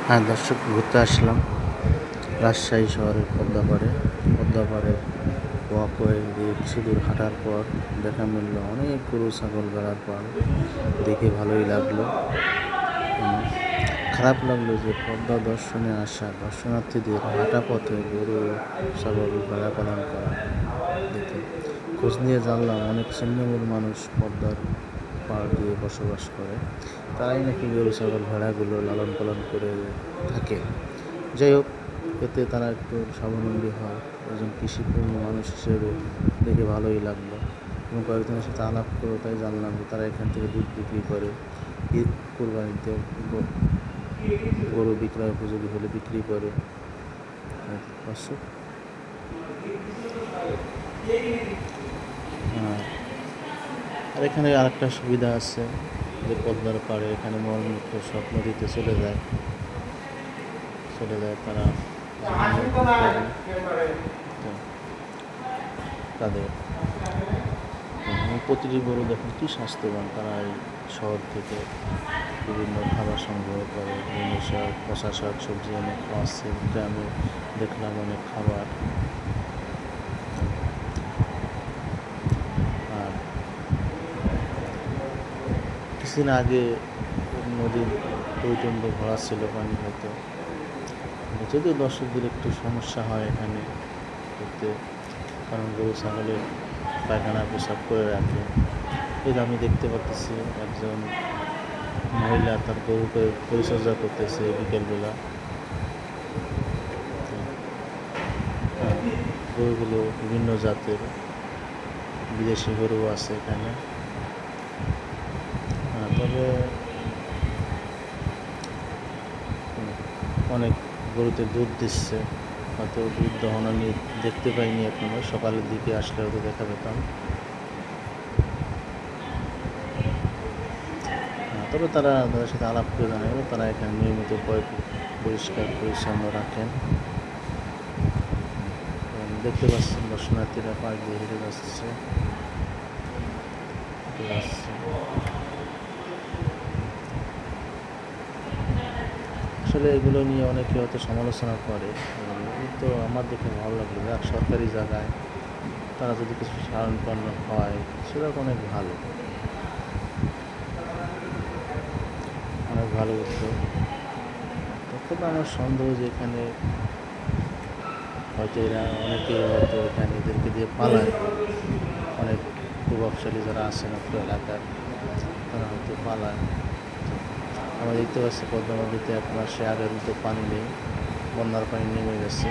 হ্যাঁ দর্শক, ঘুরতে আসলাম রাজশাহী শহরের পদ্মাপাড়ের ওয়াকওয়ে দিয়ে কিছু দূর হাঁটার পর দেখা মিলল অনেক গরু ছাগল ভেড়ার পাল। দেখে ভালোই লাগলো। খারাপ লাগলো যে পদ্মা দর্শনে আসা দর্শনার্থীদের হাঁটা পথে গরু ছাগল ভেড়া পালন করা দেখে খোঁজ নিয়ে জানলাম অনেক ছিন্নমূল মানুষ পদ্মার পাড় দিয়ে বসবাস করে। তারাই নাকি গরু ছাগল ভেড়াগুলো লালন পালন করে থাকে। যাই হোক, এতে তারা একটু স্বাবলম্বী হয়। একজন কৃষিপূর্ণ মানুষ হিসেবে দেখে ভালোই লাগলো এবং কয়েকজনের সাথে আলাপ করে তাই জানলাম যে তারা এখান থেকে দুধ বিক্রি করে, ঈদ কোরবানিতে গরু বিক্রয় উপযোগী হলে বিক্রি করে। আর এখানে আরেকটা সুবিধা আছে যে পদ্মার পাড়ে এখানে মলমূত্র সব নদীতে চলে যায় তারা তাদের প্রতিটি গরু দেখুন কি স্বাস্থ্যবান। তারা এই শহর থেকে বিভিন্ন খাবার সংগ্রহ করে, বিভিন্ন পচা শাক সবজি অনেক খাওয়াচ্ছে। গ্রামে দেখলাম অনেক খাবার। আর কিছুদিন আগে নদীর প্রচণ্ড ভরা ছিল, পানি হতো। যদিও দর্শকদের একটু সমস্যা হয় এখানে করতে, কারণ গরু ছাগলের পায়খানা পেশাব করে রাখে। এই আমি দেখতে পাচ্ছি একজন মহিলা তার গরুকে পরিচর্যা করতেছে বিকেলবেলা। গরুগুলো বিভিন্ন জাতের, বিদেশি গরু আছে এখানে। তবে অনেক গরুতে দুধ দিচ্ছে, হয়তো দুধ দহন আমি দেখতে পাইনি এখনো। সকালের দিকে আসলে হয়তো দেখা পেতাম। তবে তাদের সাথে আলাপ করে জানা গেল তারা এখানে নিয়মিত পরিষ্কার পরিচ্ছন্ন রাখেন। দেখতে পাচ্ছেন দর্শনার্থীরা পাশ দিয়ে হেঁটে যাচ্ছে। আসলে এগুলো নিয়ে অনেকে হয়তো সমালোচনা করে, তো আমার দেখে ভালো লাগলো যে সরকারি জায়গায় তারা যদি কিছু সাধারণ পণ্য হয় সেটা অনেক ভালো উদ্যোগ। তবে আমার সন্দেহ যে এখানে হয়তো হয়তো এখানে এদেরকে দিয়ে পালায়। অনেক প্রভাবশালী যারা আছেন আপনার এলাকার, তারা হয়তো পালায়। আমরা দেখতে পাচ্ছি পদ্মা নদীতে আপনার সে আগের মতো পানি নেই, বন্যার পানি নেমে গেছে।